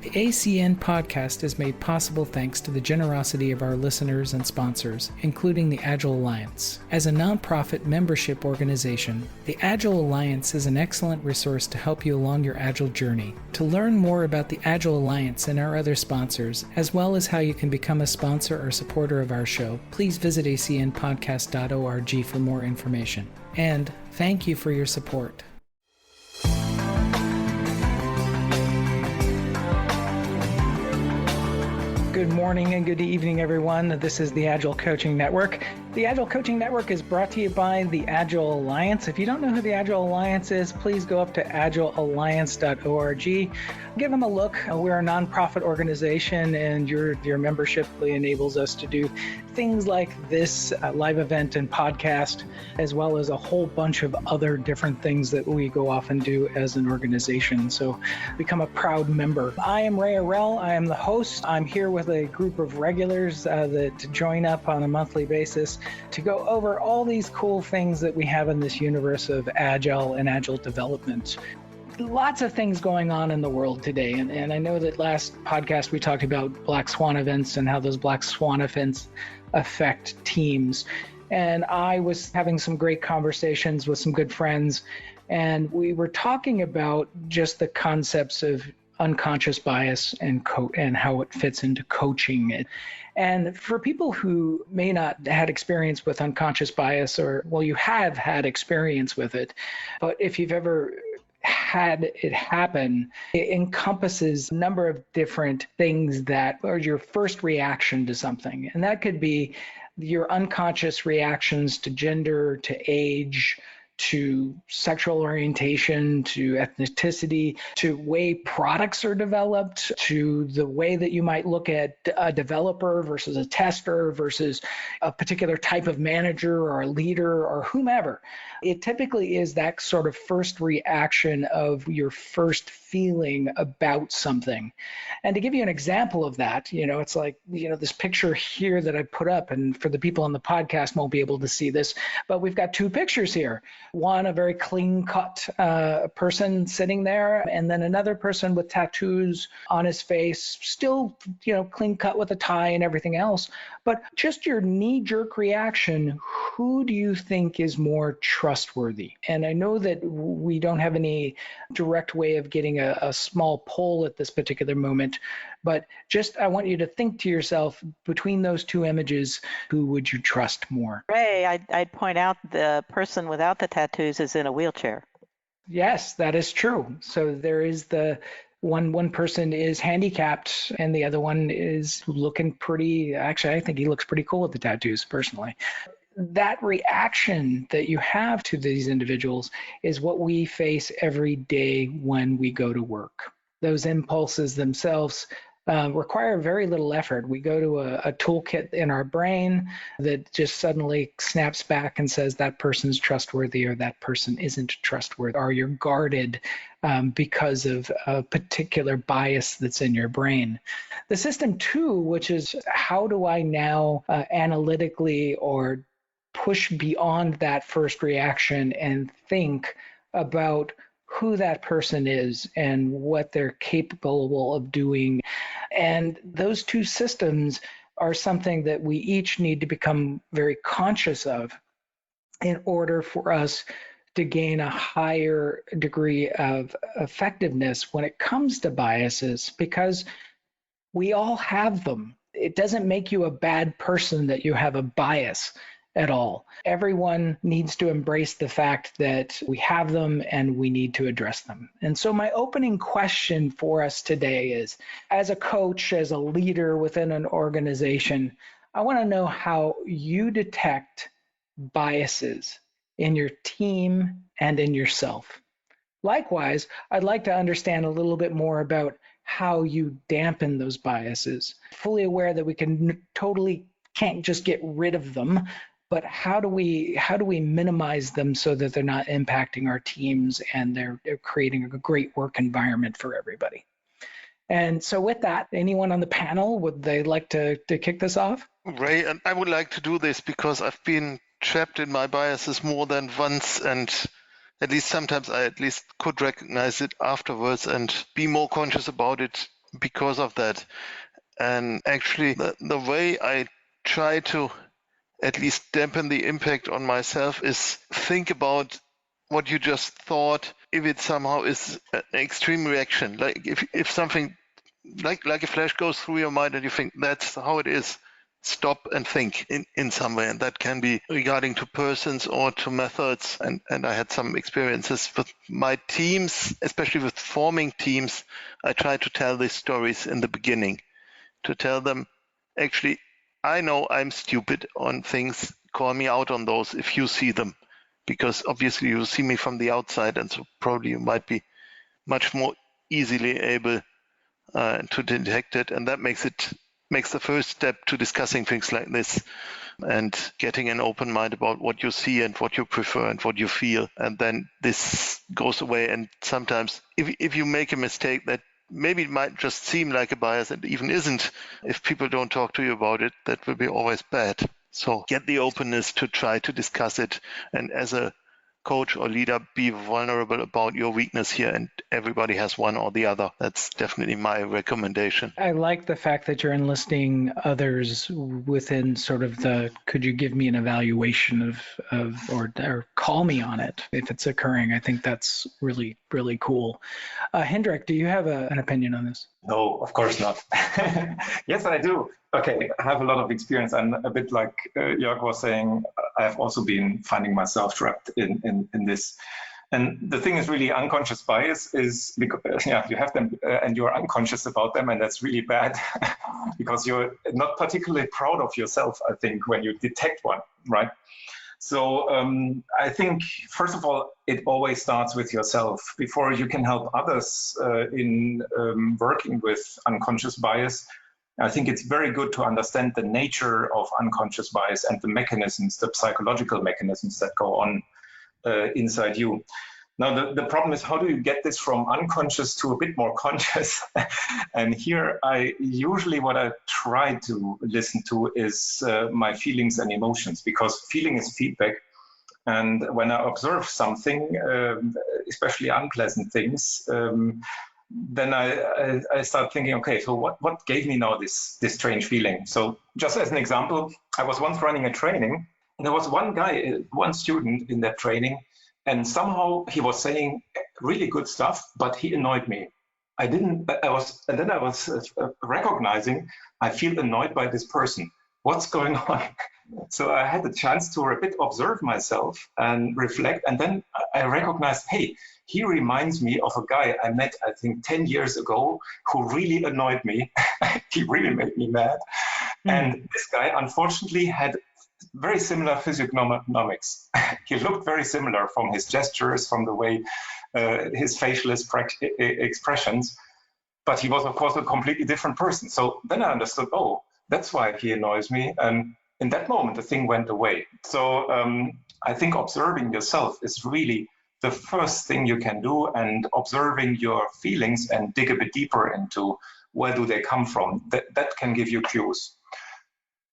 The ACN podcast is made possible thanks to the generosity of our listeners and sponsors, including the Agile Alliance. As a nonprofit membership organization, the Agile Alliance is an excellent resource to help you along your Agile journey. To learn more about the Agile Alliance and our other sponsors, as well as how you can become a sponsor or supporter of our show, please visit acnpodcast.org for more information. And thank you for your support. Good morning and good evening, everyone. This is the Agile Coaching Network. The Agile Coaching Network is brought to you by the Agile Alliance. If you don't know who the Agile Alliance is, please go up to agilealliance.org. Give them a look. We're a nonprofit organization, and your membership enables us to do things like this live event and podcast, as well as a whole bunch of other different things that we go off and do as an organization. So become a proud member. I am Ray Arell. I am the host. I'm here with a group of regulars that join up on a monthly basis to go over all these cool things that we have in this universe of Agile and Agile development. Lots of things going on in the world today. And I know that last podcast we talked about Black Swan events and how those Black Swan events affect teams. And I was having some great conversations with some good friends. And we were talking about just the concepts of unconscious bias and how it fits into coaching. And for people who may not have had experience with unconscious bias, or, well, you have had experience with it, but if you've ever had it happen, it encompasses a number of different things that are your first reaction to something. And that could be your unconscious reactions to gender, to age, to sexual orientation, to ethnicity, to way products are developed, to the way that you might look at a developer versus a tester versus a particular type of manager or a leader or whomever. It typically is that sort of first reaction of your first feeling about something. And to give you an example of that, it's like, this picture here that I put up, and for the people on the podcast won't be able to see this, but we've got two pictures here. One, a very clean-cut person sitting there, and then another person with tattoos on his face, still, clean-cut with a tie and everything else. But just your knee-jerk reaction, who do you think is more trustworthy? And I know that we don't have any direct way of getting a small poll at this particular moment, but just I want you to think to yourself, between those two images, who would you trust more? Ray, I'd point out the person without the tattoos is in a wheelchair. Yes, that is true. So there is the one person is handicapped and the other one is looking pretty, actually, I think he looks pretty cool with the tattoos personally. That reaction that you have to these individuals is what we face every day when we go to work. Those impulses themselves require very little effort. We go to a toolkit in our brain that just suddenly snaps back and says that person's trustworthy or that person isn't trustworthy, or you're guarded because of a particular bias that's in your brain. The system two, which is how do I now analytically or push beyond that first reaction and think about who that person is and what they're capable of doing. And those two systems are something that we each need to become very conscious of in order for us to gain a higher degree of effectiveness when it comes to biases, because we all have them. It doesn't make you a bad person that you have a bias at all. Everyone needs to embrace the fact that we have them and we need to address them. And so my opening question for us today is, as a coach, as a leader within an organization, I want to know how you detect biases in your team and in yourself. Likewise, I'd like to understand a little bit more about how you dampen those biases. Fully aware that we can't just get rid of them, but how do we minimize them so that they're not impacting our teams and they're creating a great work environment for everybody? And so with that, anyone on the panel, would they like to kick this off? Ray, and I would like to do this because I've been trapped in my biases more than once, and at least sometimes I at least could recognize it afterwards and be more conscious about it because of that. And actually, the way I try to at least dampen the impact on myself is think about what you just thought, if it somehow is an extreme reaction. Like if something like a flash goes through your mind and you think that's how it is, stop and think in some way. And that can be regarding to persons or to methods. And I had some experiences with my teams, especially with forming teams. I try to tell these stories in the beginning, to tell them, actually, I know I'm stupid on things. Call me out on those if you see them, because obviously you see me from the outside, and so probably you might be much more easily able to detect it. And that makes the first step to discussing things like this and getting an open mind about what you see and what you prefer and what you feel. And then this goes away. And sometimes if you make a mistake that maybe it might just seem like a bias and even isn't, if people don't talk to you about it, that will be always bad. So get the openness to try to discuss it. And as a coach or leader, be vulnerable about your weakness here, and everybody has one or the other. That's definitely my recommendation. I like the fact that you're enlisting others within sort of the, could you give me an evaluation or call me on it if it's occurring. I think that's really, really cool. Hendrik, do you have an opinion on this? No, of course not. Yes, I do. Okay, I have a lot of experience, and a bit like Jörg was saying, I've also been finding myself trapped in this. And the thing is, really, unconscious bias is because you have them and you're unconscious about them, and that's really bad because you're not particularly proud of yourself, I think, when you detect one, right? So I think, first of all, it always starts with yourself. Before you can help others in working with unconscious bias, I think it's very good to understand the nature of unconscious bias and the mechanisms, the psychological mechanisms that go on inside you. Now, the problem is, how do you get this from unconscious to a bit more conscious? And here, what I try to listen to is my feelings and emotions, because feeling is feedback. And when I observe something, especially unpleasant things, then I start thinking, okay, so what gave me now this strange feeling? So just as an example, I was once running a training, and there was one student in that training, and somehow he was saying really good stuff, but he annoyed me. I was recognizing, I feel annoyed by this person. What's going on? So I had the chance to a bit observe myself and reflect, and then I recognized, hey, he reminds me of a guy I met, I think, 10 years ago, who really annoyed me. He really made me mad. And this guy, unfortunately, had very similar physiognomics. He looked very similar from his gestures, from the way his facial expressions, but he was, of course, a completely different person. So then I understood, oh, that's why he annoys me. And in that moment, the thing went away. So I think observing yourself is really the first thing you can do, and observing your feelings and dig a bit deeper into where do they come from. That can give you cues.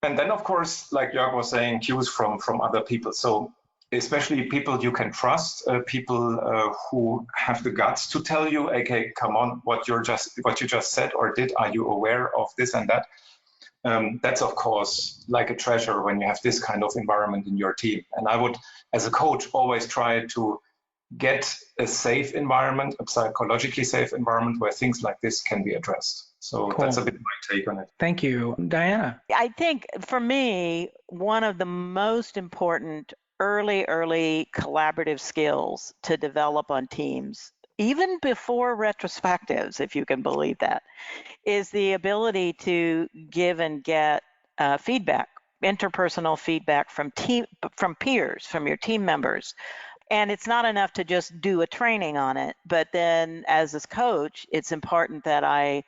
And then, of course, like Jörg was saying, cues from other people. So especially people you can trust, people who have the guts to tell you, okay, come on, what you just said or did, are you aware of this and that? That's, of course, like a treasure when you have this kind of environment in your team. And I would, as a coach, always try to get a safe environment, a psychologically safe environment where things like this can be addressed. So cool. That's a bit my take on it. Thank you. Diana? I think for me, one of the most important early collaborative skills to develop on teams, even before retrospectives, if you can believe that, is the ability to give and get feedback, interpersonal feedback from peers, from your team members. And it's not enough to just do a training on it, but then as a coach, it's important that I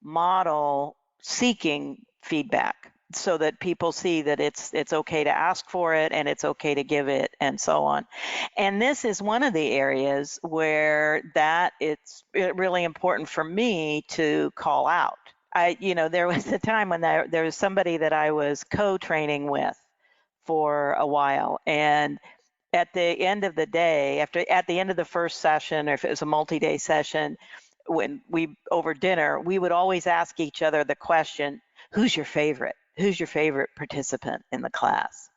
model seeking feedback so that people see that it's okay to ask for it and it's okay to give it and so on. And this is one of the areas where it's really important for me to call out. There was a time when there was somebody that I was co-training with for a while, and at the end of the day, at the end of the first session, or if it was a multi-day session, when we over dinner, we would always ask each other the question, who's your favorite? Who's your favorite participant in the class?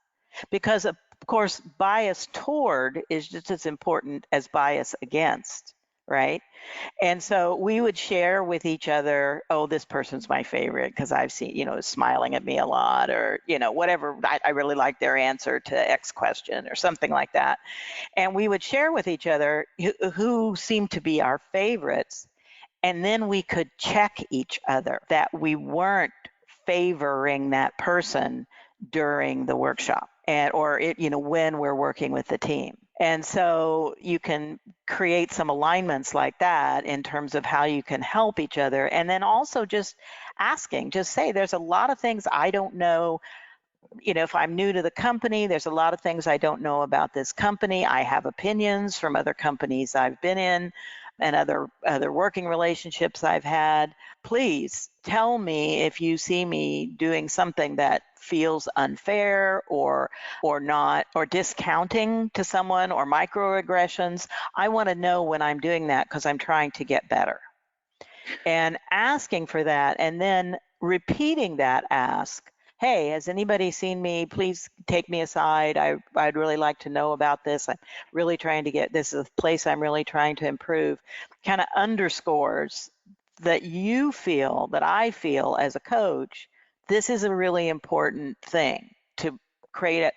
Because of course, bias toward is just as important as bias against, right? And so we would share with each other, oh, this person's my favorite because I've seen, smiling at me a lot, or, whatever, I really like their answer to X question or something like that. And we would share with each other who seemed to be our favorites. And then we could check each other that we weren't favoring that person during the workshop or when we're working with the team. And so you can create some alignments like that in terms of how you can help each other. And then also just asking, just say, there's a lot of things I don't know. If I'm new to the company, there's a lot of things I don't know about this company. I have opinions from other companies I've been in and other working relationships I've had. Please tell me if you see me doing something that feels unfair or not, or discounting to someone, or microaggressions. I want to know when I'm doing that because I'm trying to get better. And asking for that, and then repeating that ask. Hey, has anybody seen me? Please take me aside. I'd really like to know about this. I'm really trying to this is a place I'm really trying to improve. Kind of underscores that you feel, that I feel as a coach, this is a really important thing to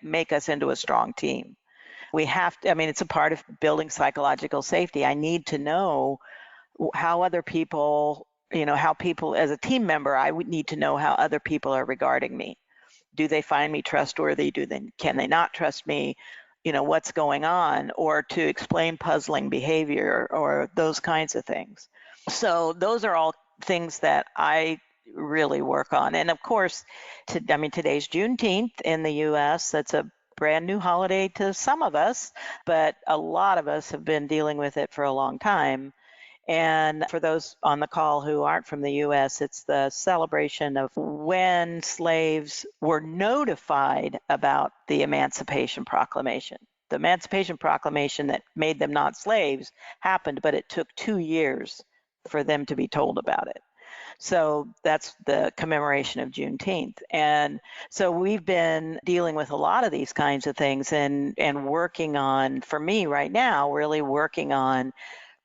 make us into a strong team. We have to, it's a part of building psychological safety. I need to know how other people, how people, as a team member, I would need to know how other people are regarding me. Do they find me trustworthy? Can they not trust me? What's going on? Or to explain puzzling behavior or those kinds of things. So those are all things that I really work on. And of course, today's Juneteenth in the US. That's a brand new holiday to some of us, but a lot of us have been dealing with it for a long time. And for those on the call who aren't from the US, it's the celebration of when slaves were notified about the Emancipation Proclamation. The Emancipation Proclamation that made them not slaves happened, but it took 2 years for them to be told about it. So that's the commemoration of Juneteenth. And so we've been dealing with a lot of these kinds of things and working on, for me right now, really working on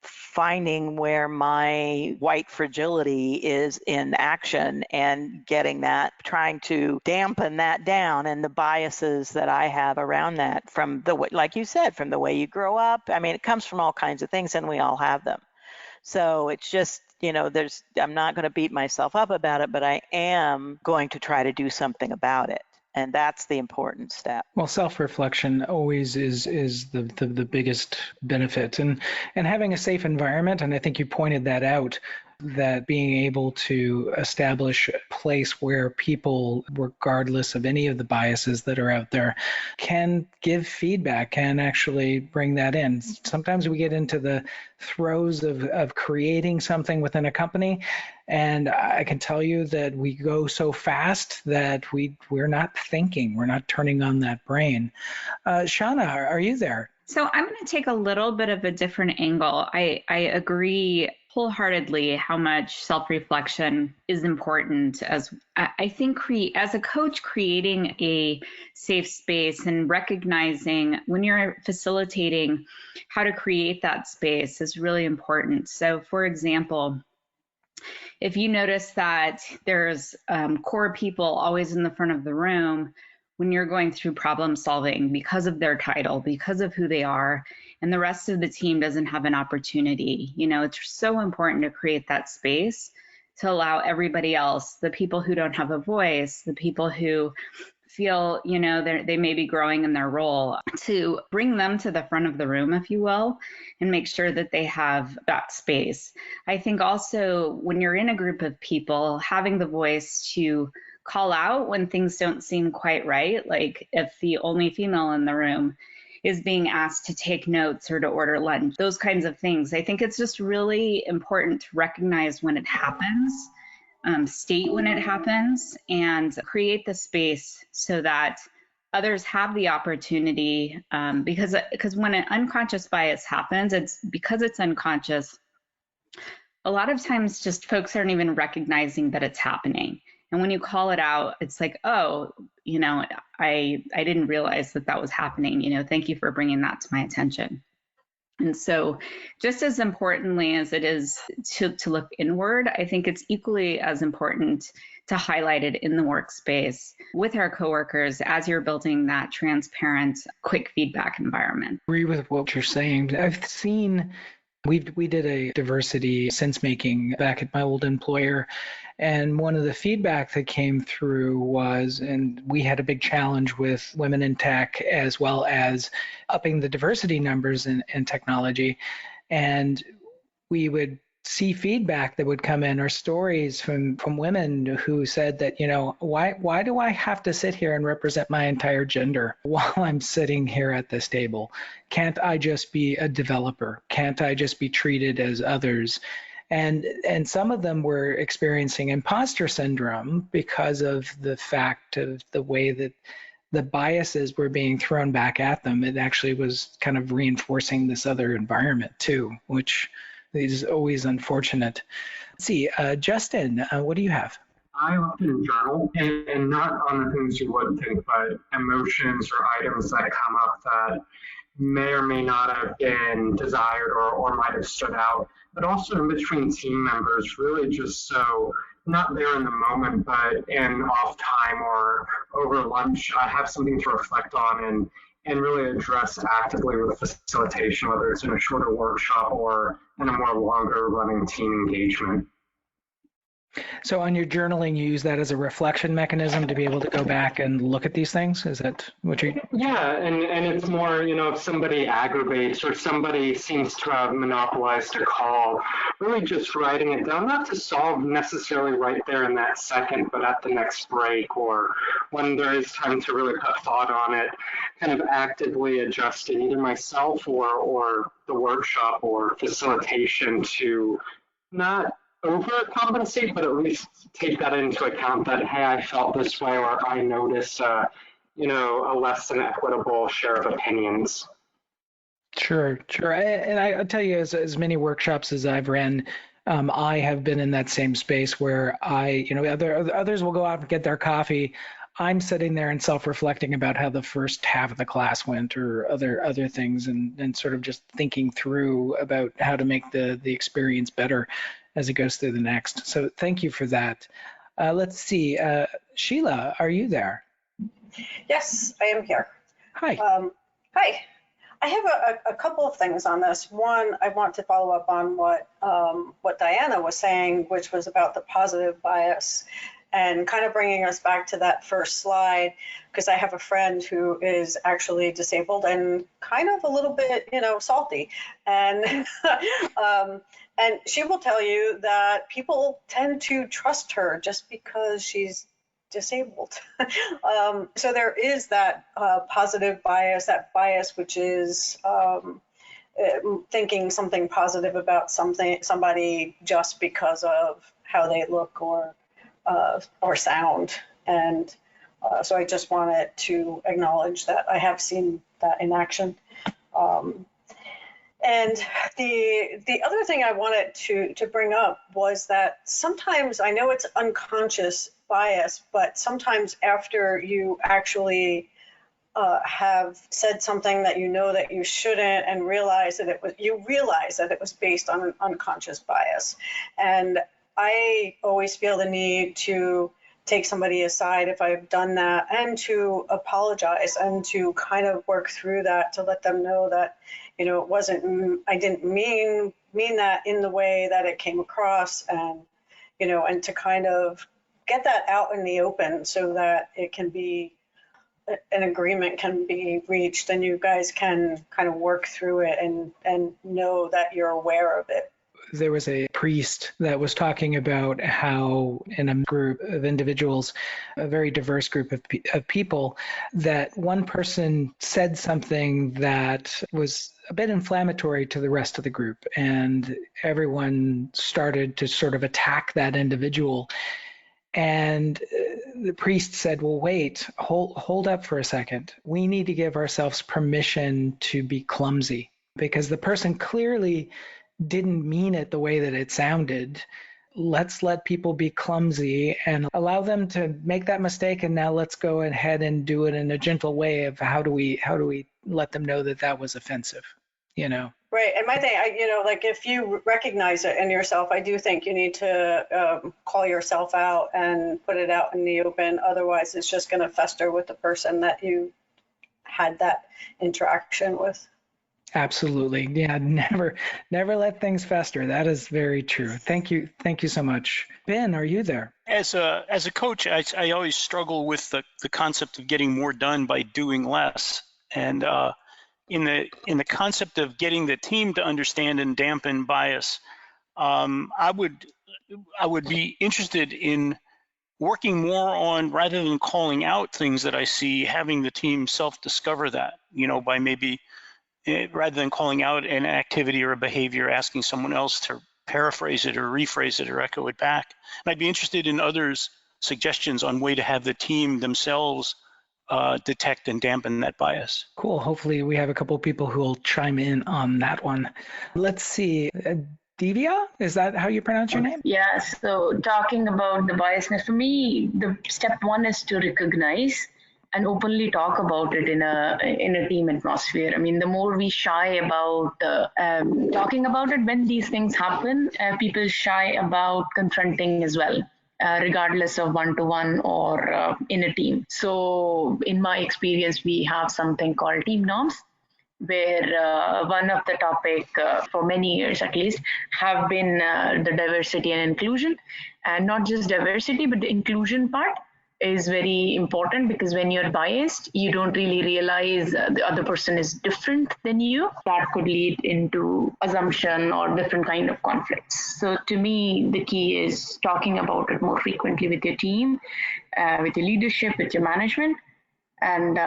finding where my white fragility is in action and getting that, trying to dampen that down and the biases that I have around that from like you said, from the way you grow up. It comes from all kinds of things and we all have them. So it's just, I'm not going to beat myself up about it, but I am going to try to do something about it. And that's the important step. Well, self-reflection always is the biggest benefit, and having a safe environment. And I think you pointed that out, that being able to establish a place where people, regardless of any of the biases that are out there, can give feedback, can actually bring that in. Sometimes we get into the throes of creating something within a company, and I can tell you that we go so fast that we're not thinking, we're not turning on that brain. Shauna, are you there? So I'm going to take a little bit of a different angle. I agree wholeheartedly how much self-reflection is important. As I think as a coach, creating a safe space and recognizing when you're facilitating how to create that space is really important. So for example, if you notice that there's core people always in the front of the room when you're going through problem solving because of their title, because of who they are, and the rest of the team doesn't have an opportunity, it's so important to create that space to allow everybody else, the people who don't have a voice, the people who feel, they may be growing in their role, to bring them to the front of the room, if you will, and make sure that they have that space. I think also when you're in a group of people, having the voice to call out when things don't seem quite right, like if the only female in the room is being asked to take notes or to order lunch, those kinds of things. I think it's just really important to recognize when it happens, state when it happens, and create the space so that others have the opportunity, because when an unconscious bias happens, it's because it's unconscious. a lot of times just folks aren't even recognizing that it's happening. And when you call it out, it's like, oh, I didn't realize that was happening. Thank you for bringing that to my attention. And so just as importantly as it is to look inward, I think it's equally as important to highlight it in the workspace with our coworkers as you're building that transparent, quick feedback environment. I agree with what you're saying. I've seen, we did a diversity sense making back at my old employer. And one of the feedback that came through was, and we had a big challenge with women in tech as well as upping the diversity numbers in technology. And we would see feedback that would come in, or stories from women who said that, why do I have to sit here and represent my entire gender while I'm sitting here at this table? Can't I just be a developer? Can't I just be treated as others? And some of them were experiencing imposter syndrome because of the fact of the way that the biases were being thrown back at them. It actually was kind of reinforcing this other environment too, which is always unfortunate. Let's see, Justin, what do you have? I often journal, and not on the things you would think, but emotions or items that come up that may or may not have been desired or might have stood out, but also in between team members, really just so not there in the moment, but in off time or over lunch, I have something to reflect on and really address actively with facilitation, whether it's in a shorter workshop or in a more longer running team engagement. So on your journaling, you use that as a reflection mechanism to be able to go back and look at these things? Is that what you're... Yeah, and it's more, if somebody aggravates or somebody seems to have monopolized a call, really just writing it down, not to solve necessarily right there in that second, but at the next break or when there is time to really put thought on it, kind of actively adjusting either myself or the workshop or facilitation to not overcompensate, but at least take that into account that, hey, I felt this way, or I noticed, a less than equitable share of opinions. Sure. And I'll tell you, as many workshops as I've ran, I have been in that same space where others will go out and get their coffee. I'm sitting there and self-reflecting about how the first half of the class went, or other things, and sort of just thinking through about how to make the experience better as it goes through the next. So thank you for that. Let's see. Sheila, are you there? Yes, I am here. Hi. Hi. I have a couple of things on this. One, I want to follow up on what Diana was saying, which was about the positive bias, and kind of bringing us back to that first slide, because I have a friend who is actually disabled and kind of a little bit, salty. And and she will tell you that people tend to trust her just because she's disabled. So there is that positive bias, that bias which is thinking something positive about somebody just because of how they look or sound. And so I just wanted to acknowledge that I have seen that in action. And the other thing I wanted to bring up was that sometimes, I know it's unconscious bias, but sometimes after you actually have said something that that you shouldn't, and realize that it was based on an unconscious bias. And I always feel the need to take somebody aside if I've done that, and to apologize and to kind of work through that, to let them know that, it wasn't, I didn't mean that in the way that it came across, and, and to kind of get that out in the open so that it can be, an agreement can be reached, and you guys can kind of work through it and know that you're aware of it. There was a priest that was talking about how in a group of individuals, a very diverse group of people, that one person said something that was a bit inflammatory to the rest of the group, and everyone started to sort of attack that individual. And the priest said, well, wait, hold up for a second. We need to give ourselves permission to be clumsy, because the person clearly didn't mean it the way that it sounded. Let's let people be clumsy and allow them to make that mistake. And now let's go ahead and do it in a gentle way of how do we let them know that that was offensive, you know? Right. And my thing, like if you recognize it in yourself, I do think you need to call yourself out and put it out in the open. Otherwise, it's just going to fester with the person that you had that interaction with. Absolutely. Yeah. Never let things fester. That is very true. Thank you. Thank you so much. Ben, are you there? As a coach, I always struggle with the concept of getting more done by doing less. And in the concept of getting the team to understand and dampen bias, I would be interested in working more on, rather than calling out things that I see, having the team self-discover that, by maybe, rather than calling out an activity or a behavior, asking someone else to paraphrase it or rephrase it or echo it back. And I'd be interested in others' suggestions on way to have the team themselves detect and dampen that bias. Cool. Hopefully we have a couple of people who will chime in on that one. Let's see. Divya, is that how you pronounce your name? Yeah, so talking about the biasness, for me, the step one is to recognize and openly talk about it in a team atmosphere. I mean, the more we shy about talking about it when these things happen, people shy about confronting as well, regardless of one-to-one or in a team. So in my experience, we have something called team norms, where one of the topic for many years at least have been the diversity and inclusion, and not just diversity, but the inclusion part is very important, because when you're biased, you don't really realize the other person is different than you. That could lead into assumption or different kind of conflicts. So to me, the key is talking about it more frequently with your team, with your leadership, with your management, and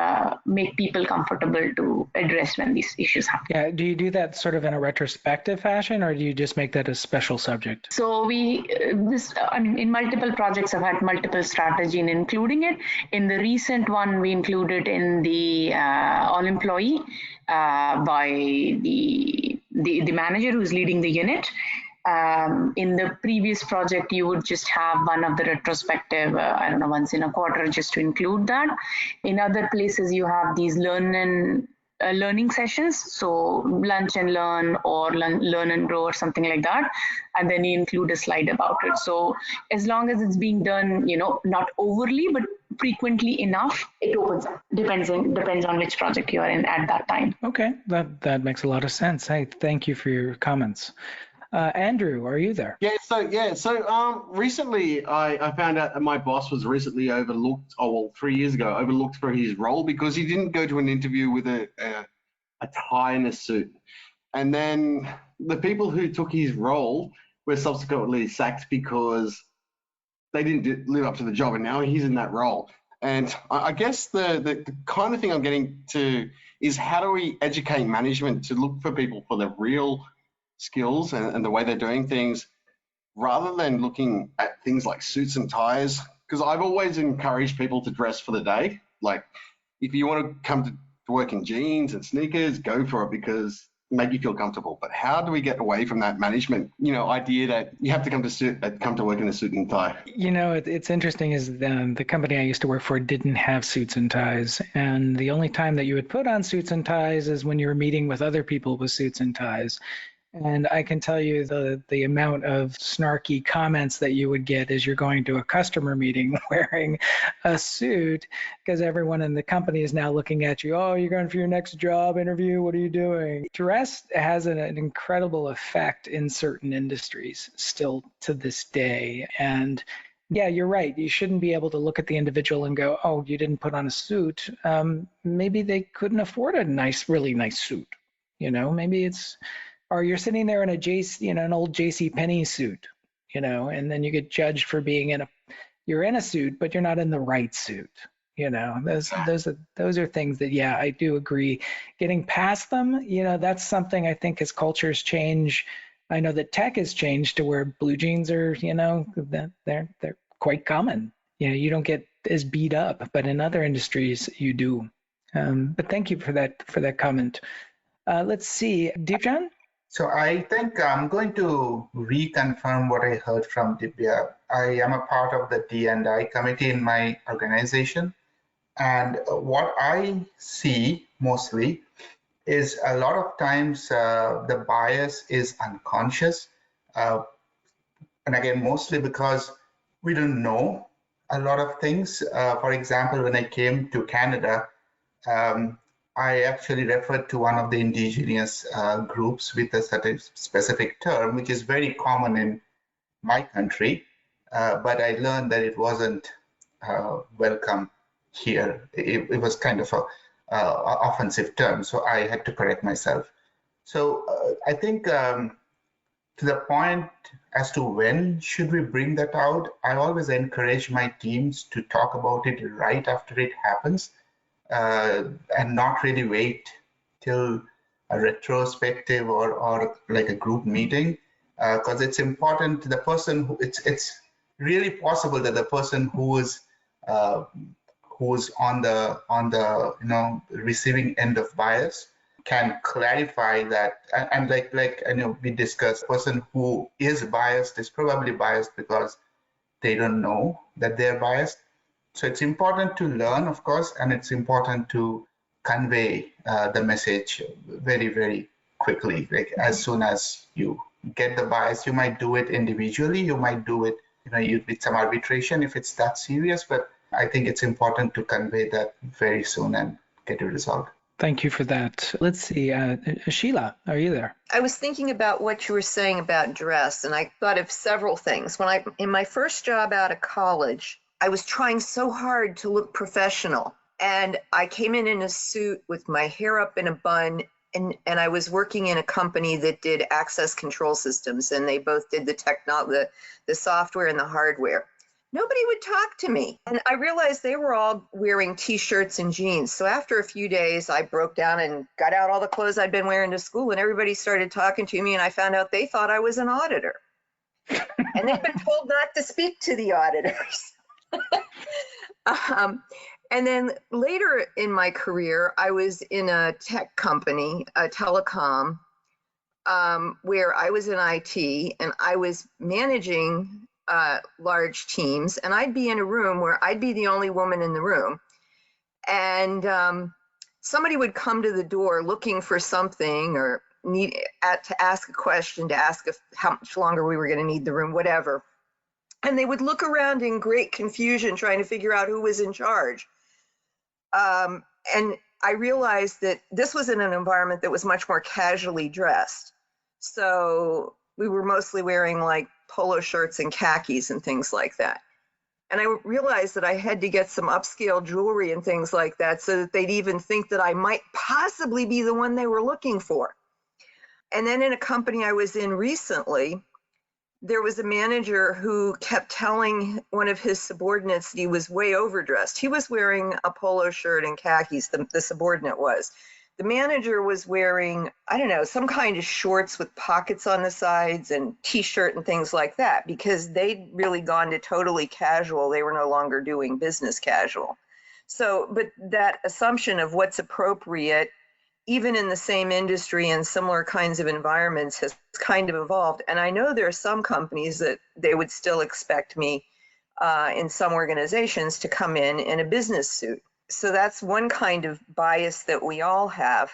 make people comfortable to address when these issues happen. Yeah. Do you do that sort of in a retrospective fashion, or do you just make that a special subject? So in multiple projects, I've had multiple strategy in including it. In the recent one, we included in the all employee by the manager who's leading the unit. In the previous project, you would just have one of the retrospective, once in a quarter, just to include that. In other places, you have these learning sessions, so lunch and learn or learn and grow or something like that, and then you include a slide about it. So as long as it's being done, not overly, but frequently enough, it opens up. Depends on which project you are in at that time. Okay, that makes a lot of sense. Hey, thank you for your comments. Andrew, are you there? So recently I found out that my boss was recently overlooked, 3 years ago, overlooked for his role because he didn't go to an interview with a tie and a suit. And then the people who took his role were subsequently sacked because they didn't live up to the job, and now he's in that role. And I guess the kind of thing I'm getting to is, how do we educate management to look for people for the real skills and the way they're doing things, rather than looking at things like suits and ties? Because I've always encouraged people to dress for the day. Like, if you want to come to work in jeans and sneakers, go for it, because make you feel comfortable. But how do we get away from that management, idea that you have to come to work in a suit and tie? It's interesting is the company I used to work for didn't have suits and ties. And the only time that you would put on suits and ties is when you were meeting with other people with suits and ties. And I can tell you the amount of snarky comments that you would get as you're going to a customer meeting wearing a suit, because everyone in the company is now looking at you. Oh, you're going for your next job interview. What are you doing? Dress has an incredible effect in certain industries still to this day. And yeah, you're right. You shouldn't be able to look at the individual and go, oh, you didn't put on a suit. Maybe they couldn't afford a really nice suit. Maybe it's, or you're sitting there in an old J.C. Penney suit, and then you get judged for being you're in a suit, but you're not in the right suit. Those are things that, yeah, I do agree. Getting past them, that's something I think as cultures change. I know that tech has changed to where blue jeans are, they're quite common. You don't get as beat up, but in other industries you do. But thank you for that comment. Let's see, Deepjan? So I think I'm going to reconfirm what I heard from Divya. I am a part of the D&I committee in my organization. And what I see mostly is a lot of times the bias is unconscious. And again, mostly because we don't know a lot of things. For example, when I came to Canada, I actually referred to one of the indigenous groups with a certain specific term, which is very common in my country, but I learned that it wasn't welcome here. It was kind of a offensive term, so I had to correct myself. So I think to the point as to when should we bring that out, I always encourage my teams to talk about it right after it happens, and not really wait till a retrospective or like a group meeting, because it's important to the person who it's really possible that the person who's on the receiving end of bias can clarify that, and like we discussed, the person who is biased is probably biased because they don't know that they're biased. So it's important to learn, of course, and it's important to convey the message very, very quickly. Like as soon as you get the bias, you might do it individually, you might do it with some arbitration if it's that serious, but I think it's important to convey that very soon and get it resolved. Thank you for that. Let's see, Sheila, are you there? I was thinking about what you were saying about dress, and I thought of several things. In my first job out of college, I was trying so hard to look professional, and I came in a suit with my hair up in a bun, and I was working in a company that did access control systems, and they both did the software and the hardware. Nobody would talk to me. And I realized they were all wearing t-shirts and jeans. So after a few days, I broke down and got out all the clothes I'd been wearing to school, and everybody started talking to me, and I found out they thought I was an auditor. And they've been told not to speak to the auditors. And then later in my career, I was in a tech company, a telecom, where I was in IT, and I was managing large teams, and I'd be in a room where I'd be the only woman in the room, and somebody would come to the door looking for something or to ask a question, to ask how much longer we were going to need the room, whatever, and they would look around in great confusion trying to figure out who was in charge, and I realized that this was in an environment that was much more casually dressed, so we were mostly wearing like polo shirts and khakis and things like that. And I realized that I had to get some upscale jewelry and things like that so that they'd even think that I might possibly be the one they were looking for. And then in a company I was in recently, there was a manager who kept telling one of his subordinates that he was way overdressed. He was wearing a polo shirt and khakis, the subordinate was. The manager was wearing, I don't know, some kind of shorts with pockets on the sides and t-shirt and things like that, because they'd really gone to totally casual. They were no longer doing business casual. So, but that assumption of what's appropriate, even in the same industry and similar kinds of environments, has kind of evolved. And I know there are some companies that they would still expect me in some organizations to come in a business suit. So that's one kind of bias that we all have.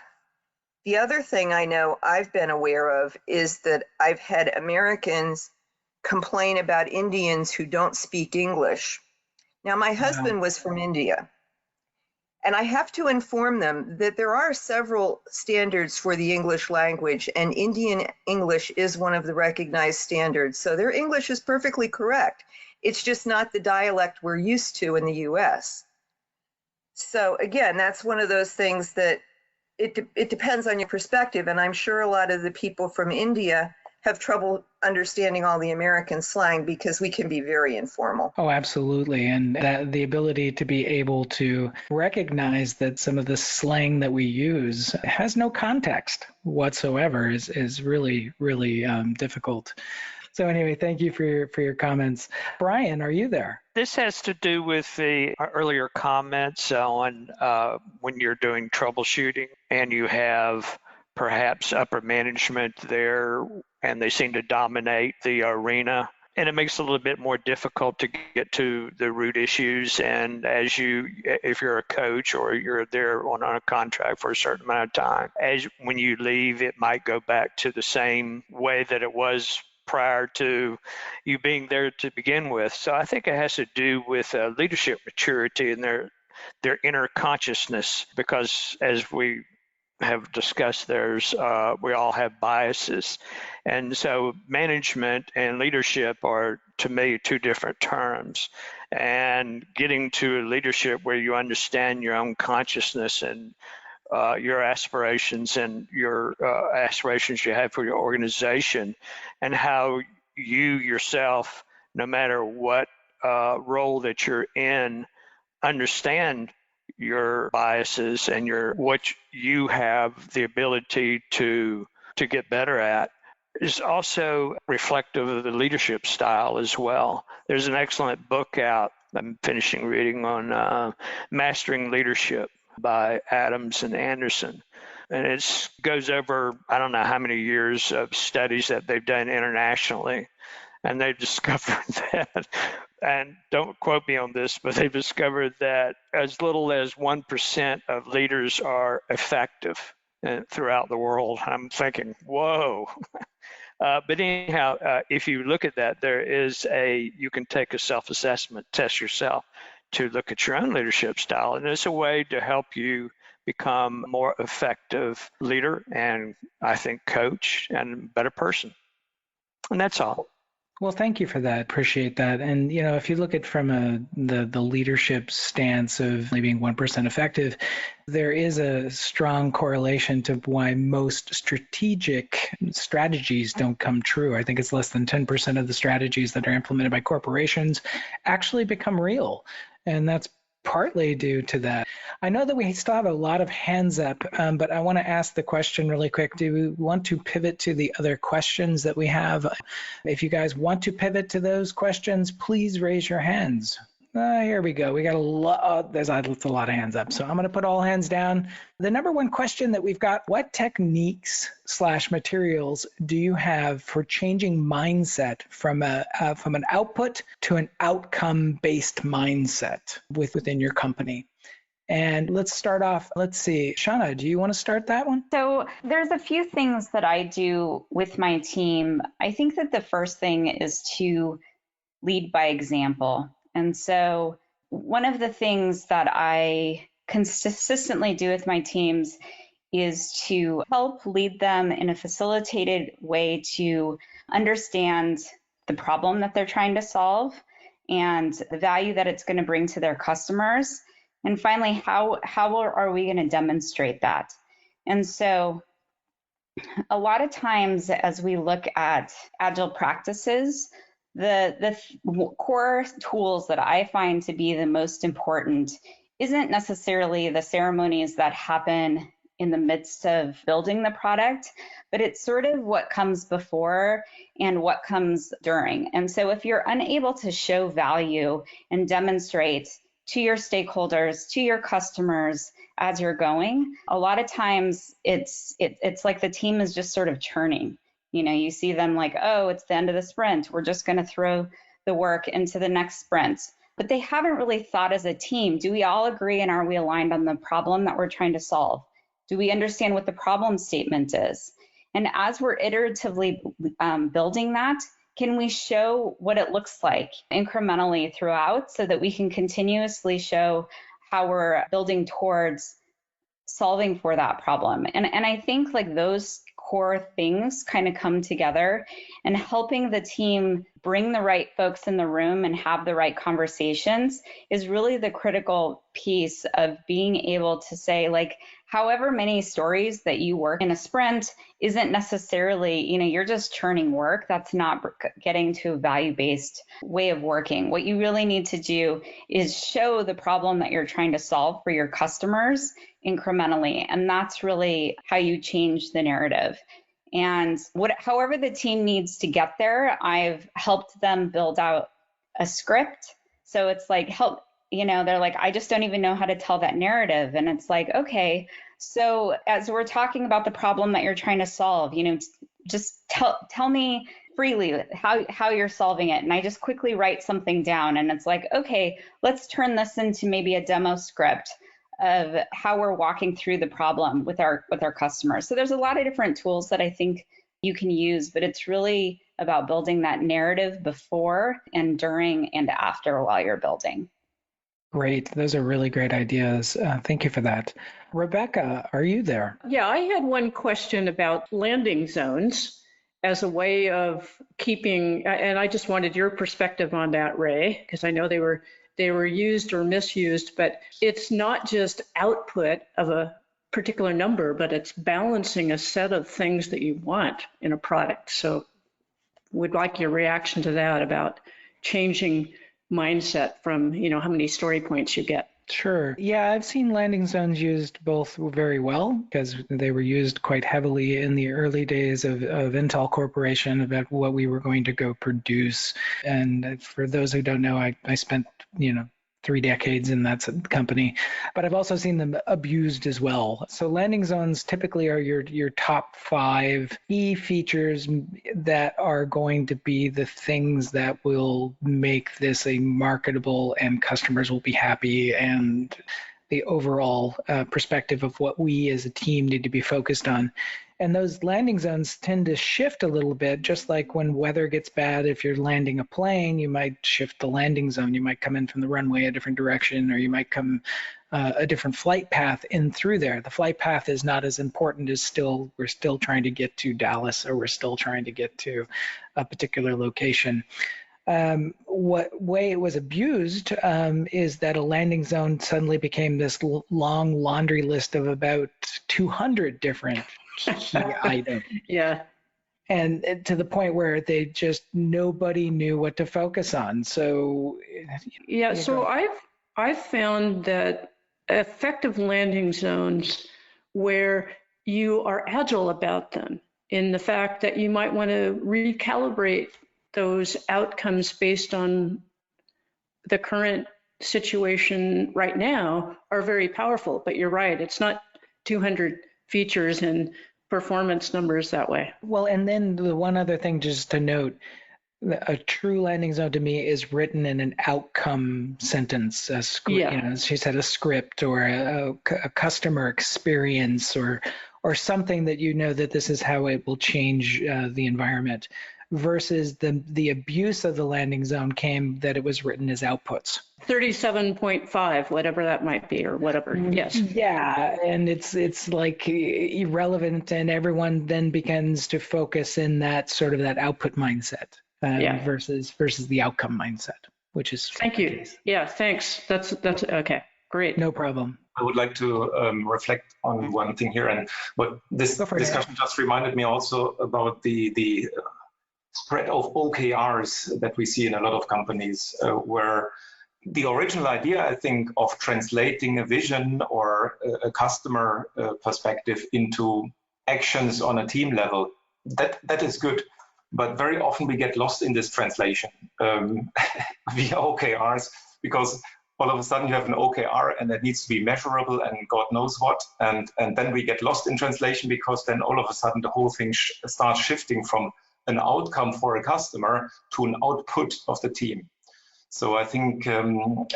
The other thing I know I've been aware of is that I've had Americans complain about Indians who don't speak English. Now, my husband was from India, and I have to inform them that there are several standards for the English language, and Indian English is one of the recognized standards. So their English is perfectly correct. It's just not the dialect we're used to in the US. So again, that's one of those things that it depends on your perspective. And I'm sure a lot of the people from India have trouble understanding all the American slang because we can be very informal. Oh, absolutely. And that the ability to be able to recognize that some of the slang that we use has no context whatsoever is really, really difficult. So anyway, thank you for your comments. Brian, are you there? This has to do with the earlier comments on when you're doing troubleshooting and you have perhaps upper management there, and they seem to dominate the arena. And it makes it a little bit more difficult to get to the root issues. And if you're a coach or you're there on a contract for a certain amount of time, when you leave, it might go back to the same way that it was prior to you being there to begin with. So I think it has to do with leadership maturity and their inner consciousness, because as we have discussed, we all have biases. And so management and leadership are, to me, two different terms. And getting to a leadership where you understand your own consciousness and your aspirations and your aspirations you have for your organization, and how you yourself, no matter what role that you're in, understand your biases and what you have the ability to get better at, is also reflective of the leadership style as well. There's an excellent book out I'm finishing reading on Mastering Leadership by Adams and Anderson. And it goes over, I don't know how many years of studies that they've done internationally. And they've discovered that, and don't quote me on this, but they've discovered that as little as 1% of leaders are effective throughout the world. I'm thinking, whoa. But anyhow, if you look at that, you can take a self-assessment, test yourself to look at your own leadership style. And it's a way to help you become a more effective leader and, I think, coach and a better person. And that's all. Well, thank you for that. Appreciate that. And, if you look at from the leadership stance of being 1% effective, there is a strong correlation to why most strategic strategies don't come true. I think it's less than 10% of the strategies that are implemented by corporations actually become real. And that's partly due to that. I know that we still have a lot of hands up, but I want to ask the question really quick. Do we want to pivot to the other questions that we have? If you guys want to pivot to those questions, please raise your hands. Here we go. We got a lot. There's a lot of hands up. So I'm going to put all hands down. The number one question that we've got: what techniques / materials do you have for changing mindset from an output to an outcome-based mindset within your company? And let's start off. Let's see, Shauna, do you want to start that one? So there's a few things that I do with my team. I think that the first thing is to lead by example. And so one of the things that I consistently do with my teams is to help lead them in a facilitated way to understand the problem that they're trying to solve and the value that it's going to bring to their customers. And finally, how are we going to demonstrate that? And so a lot of times as we look at agile practices, the core tools that I find to be the most important isn't necessarily the ceremonies that happen in the midst of building the product, but it's sort of what comes before and what comes during. And so if you're unable to show value and demonstrate to your stakeholders, to your customers as you're going, a lot of times it's like the team is just sort of churning. You see them like, oh, it's the end of the sprint. We're just going to throw the work into the next sprint. But they haven't really thought as a team. Do we all agree and are we aligned on the problem that we're trying to solve? Do we understand what the problem statement is? And as we're iteratively building that, can we show what it looks like incrementally throughout so that we can continuously show how we're building towards solving for that problem? And I think like those core things kind of come together, and helping the team bring the right folks in the room and have the right conversations is really the critical piece of being able to say, like, however many stories that you work in a sprint isn't necessarily, you're just churning work. That's not getting to a value-based way of working. What you really need to do is show the problem that you're trying to solve for your customers incrementally. And that's really how you change the narrative. And however the team needs to get there, I've helped them build out a script. So it's like, they're like, I just don't even know how to tell that narrative. And it's like, okay, So as we're talking about the problem that you're trying to solve, just tell me freely how you're solving it. And I just quickly write something down, and it's like, okay, let's turn this into maybe a demo script of how we're walking through the problem with our customers. So there's a lot of different tools that I think you can use, but it's really about building that narrative before and during and after while you're building. Great. Those are really great ideas. Thank you for that. Rebecca, are you there? Yeah, I had one question about landing zones as a way of keeping, and I just wanted your perspective on that, Ray, because I know they were used or misused, but it's not just output of a particular number, but it's balancing a set of things that you want in a product. So would like your reaction to that about changing mindset from, how many story points you get. Sure. Yeah, I've seen landing zones used both very well, because they were used quite heavily in the early days of Intel Corporation about what we were going to go produce. And for those who don't know, I spent, 3 decades in that company, but I've also seen them abused as well. So landing zones typically are your top 5 key features that are going to be the things that will make this a marketable and customers will be happy, and the overall perspective of what we as a team need to be focused on. And those landing zones tend to shift a little bit, just like when weather gets bad. If you're landing a plane, you might shift the landing zone. You might come in from the runway a different direction, or you might come a different flight path in through there. The flight path is not as important as we're still trying to get to Dallas, or we're still trying to get to a particular location. What way it was abused is that a landing zone suddenly became this long laundry list of about 200 different key items. Yeah. And to the point where nobody knew what to focus on. So yeah, so I've found that effective landing zones where you are agile about them, in the fact that you might want to recalibrate those outcomes based on the current situation right now, are very powerful. But you're right, it's not 200 features and performance numbers that way. Well, and then the one other thing just to note, a true landing zone to me is written in an outcome sentence, she said, a script or a customer experience or something that that this is how it will change the environment, versus the abuse of the landing zone came that it was written as outputs. 37.5, whatever that might be, or whatever. Yes. Yeah, and it's like irrelevant, and everyone then begins to focus in that sort of that output mindset versus the outcome mindset, which is. Thank you. Yeah, thanks. That's okay. Great. No problem. I would like to reflect on one thing here, and what this discussion just reminded me also about the spread of OKRs that we see in a lot of companies, where the original idea, I think, of translating a vision or a customer perspective into actions on a team level, that is good. But very often we get lost in this translation via OKRs, because all of a sudden you have an OKR and that needs to be measurable and God knows what. And then we get lost in translation, because then all of a sudden the whole thing starts shifting from an outcome for a customer to an output of the team. So I think a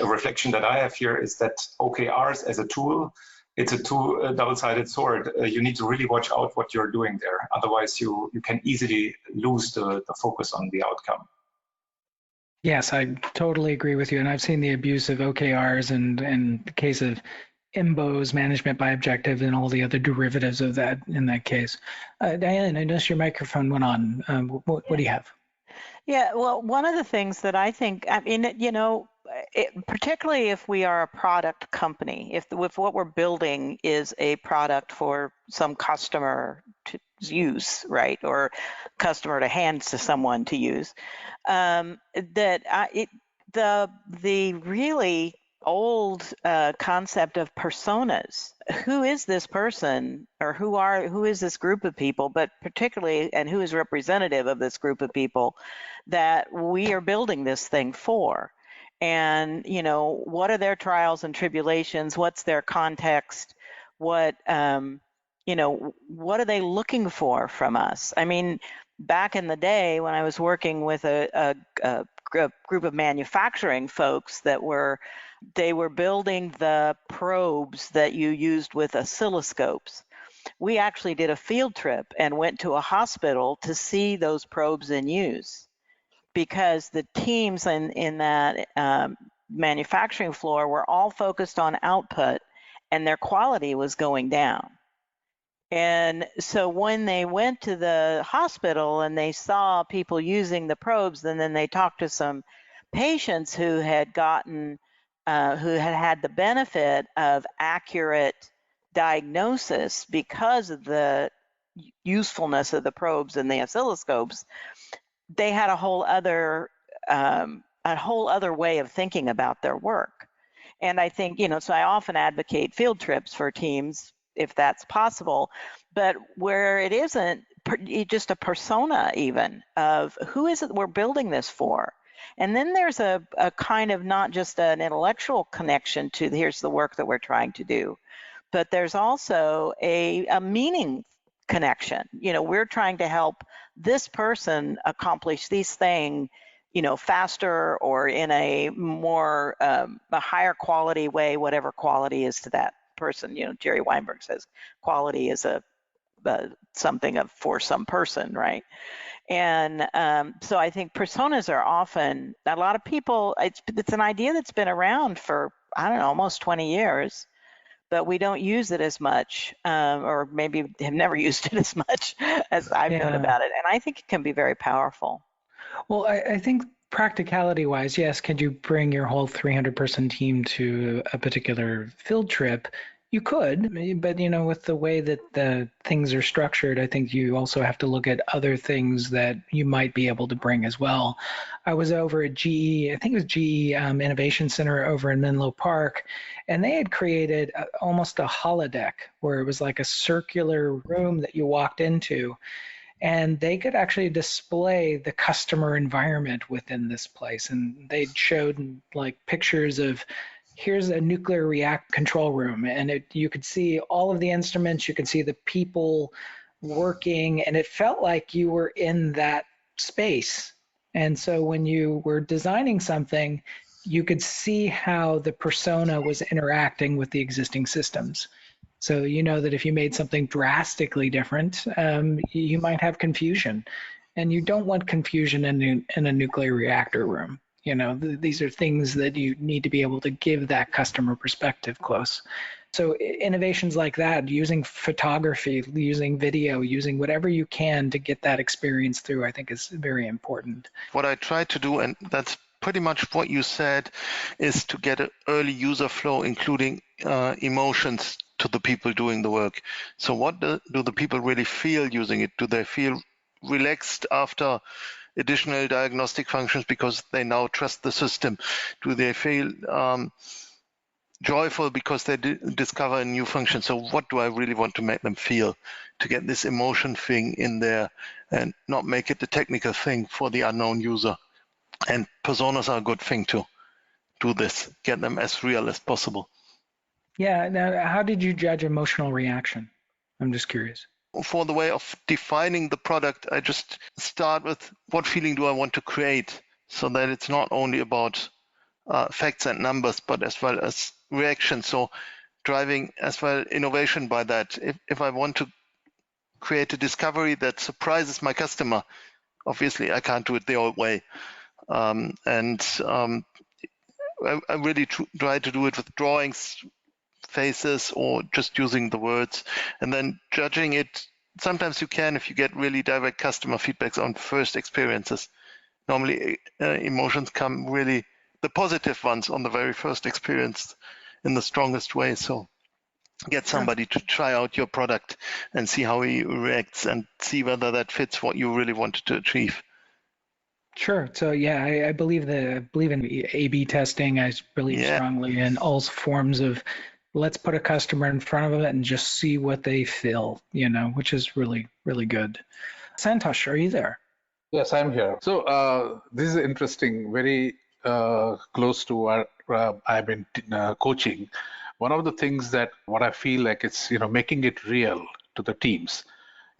reflection that I have here is that OKRs as a tool, it's a double-sided sword. You need to really watch out what you're doing there. Otherwise, you can easily lose the focus on the outcome. Yes, I totally agree with you. And I've seen the abuse of OKRs and the case of IMBOs, management by objective, and all the other derivatives of that in that case. Diane, I noticed your microphone went on. What do you have? Yeah, well, one of the things that I think, particularly if we are a product company, if what we're building is a product for some customer to use, right, or customer to hand to someone to use, the really old concept of personas. Who is this person, or who is this group of people, but particularly, and who is representative of this group of people that we are building this thing for? And, what are their trials and tribulations? What's their context? what what are they looking for from us? I mean, back in the day when I was working with a group of manufacturing folks they were building the probes that you used with oscilloscopes. We actually did a field trip and went to a hospital to see those probes in use, because the teams in that manufacturing floor were all focused on output and their quality was going down. And so when they went to the hospital and they saw people using the probes, and then they talked to some patients who had had the benefit of accurate diagnosis because of the usefulness of the probes and the oscilloscopes, they had a whole other way of thinking about their work. And I think, so I often advocate field trips for teams if that's possible, but where it isn't, just a persona even of who is it we're building this for. And then there's a kind of not just an intellectual connection to here's the work that we're trying to do, but there's also a meaning connection. We're trying to help this person accomplish these things, faster or in a more a higher quality way, whatever quality is to that person. Jerry Weinberg says quality is something for some person, right? And so I think personas are often, a lot of people, it's an idea that's been around for, I don't know, almost 20 years, but we don't use it as much, or maybe have never used it as much as I've done about it. And I think it can be very powerful. Well, I think practicality-wise, yes, could you bring your whole 300-person team to a particular field trip? You could, but with the way that the things are structured, I think you also have to look at other things that you might be able to bring as well. I was over at GE, I think it was GE Innovation Center over in Menlo Park, and they had created almost a holodeck where it was like a circular room that you walked into, and they could actually display the customer environment within this place. And they showed like pictures of, here's a nuclear reactor control room, and you could see all of the instruments, you could see the people working, and it felt like you were in that space. And so when you were designing something, you could see how the persona was interacting with the existing systems. So that if you made something drastically different, you might have confusion, and you don't want confusion in a nuclear reactor room. These are things that you need to be able to give that customer perspective close. So innovations like that, using photography, using video, using whatever you can to get that experience through, I think is very important. What I try to do, and that's pretty much what you said, is to get an early user flow, including emotions to the people doing the work. So what do the people really feel using it? Do they feel relaxed after additional diagnostic functions because they now trust the system? Do they feel joyful because they discover a new function? So what do I really want to make them feel to get this emotion thing in there and not make it a technical thing for the unknown user? And personas are a good thing to do this, get them as real as possible. Yeah. Now, how did you judge emotional reaction? I'm just curious. For the way of defining the product, I just start with what feeling do I want to create, so that it's not only about facts and numbers, but as well as reaction. So driving as well innovation by that. If I want to create a discovery that surprises my customer, obviously I can't do it the old way. I really try to do it with drawings, faces, or just using the words, and then judging it. Sometimes you can if you get really direct customer feedbacks on first experiences. Normally emotions come really, the positive ones, on the very first experience in the strongest way. So get somebody to try out your product and see how he reacts and see whether that fits what you really wanted to achieve. Sure. So yeah, I believe in A/B testing. I believe strongly in all forms of, let's put a customer in front of it and just see what they feel, which is really, really good. Santosh, are you there? Yes, I'm here. So this is interesting, very close to what I've been coaching. one of the things that what I feel like it's, making it real to the teams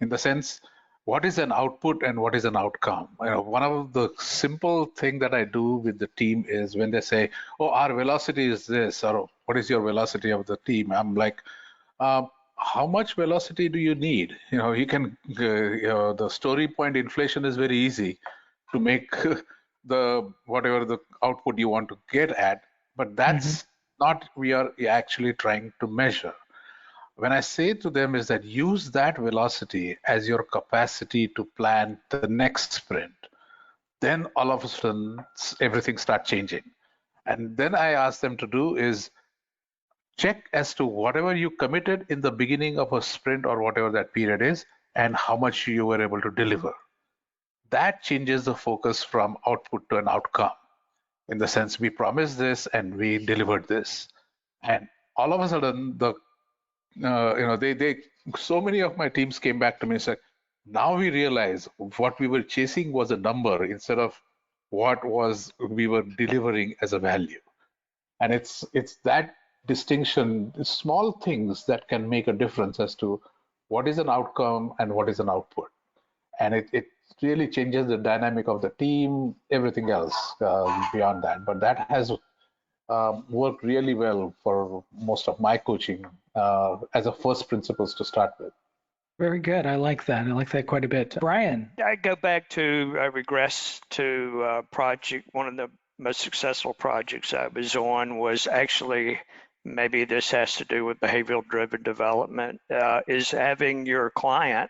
in the sense, what is an output and what is an outcome? One of the simple thing that I do with the team is when they say, oh, our velocity is this, or what is your velocity of the team? I'm like, how much velocity do you need? You can, the story point inflation is very easy to make the whatever the output you want to get at, but that's not we are actually trying to measure. When I say to them is that use that velocity as your capacity to plan the next sprint, then all of a sudden everything starts changing. And then I ask them to do is check as to whatever you committed in the beginning of a sprint or whatever that period is and how much you were able to deliver. That changes the focus from output to an outcome. In the sense we promised this and we delivered this. And all of a sudden they so many of my teams came back to me and said, now we realize what we were chasing was a number instead of what was we were delivering as a value. And it's that distinction, small things that can make a difference as to what is an outcome and what is an output. And it really changes the dynamic of the team, everything else beyond that. But that has worked really well for most of my coaching as a first principles to start with. Very good. I like that. I like that quite a bit. Brian? I go back to, I regress to project, one of the most successful projects I was on was actually, maybe this has to do with behavioral driven development, is having your client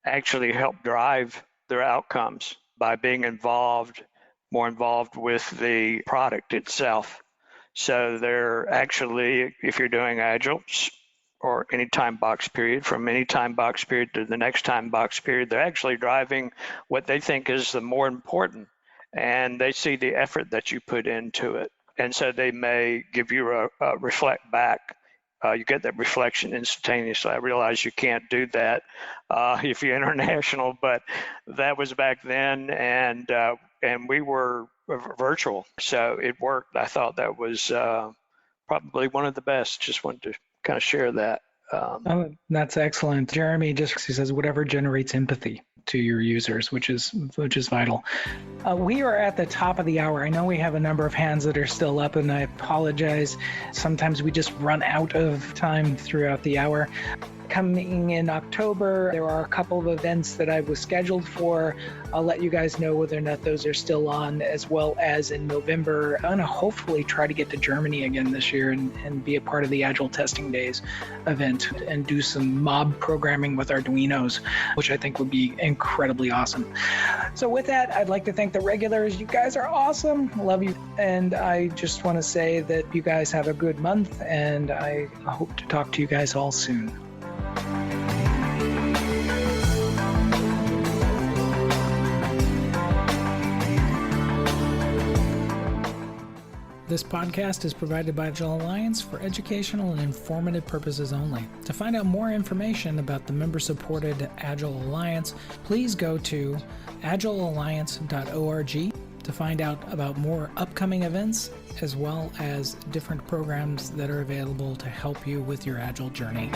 actually help drive their outcomes by being more involved with the product itself. So they're actually, if you're doing Agile or any time box period, from any time box period to the next time box period, they're actually driving what they think is the more important, and they see the effort that you put into it. And so they may give you a reflect back. You get that reflection instantaneously. I realize you can't do that if you're international, but that was back then, and we were virtual, so it worked. I thought that was probably one of the best. Just wanted to kind of share that. That's excellent. Jeremy he says whatever generates empathy to your users, which is vital. We are at the top of the hour. I know we have a number of hands that are still up, and I apologize. Sometimes we just run out of time throughout the hour. Coming in October, there are a couple of events that I was scheduled for. I'll let you guys know whether or not those are still on, as well as in November. I'm going to hopefully try to get to Germany again this year and be a part of the Agile Testing Days event and do some mob programming with Arduinos, which I think would be incredibly awesome. So with that, I'd like to thank the regulars. You guys are awesome. Love you. And I just want to say that you guys have a good month, and I hope to talk to you guys all soon. This podcast is provided by Agile Alliance for educational and informative purposes only. To find out more information about the member-supported Agile Alliance, please go to agilealliance.org to find out about more upcoming events, as well as different programs that are available to help you with your Agile journey.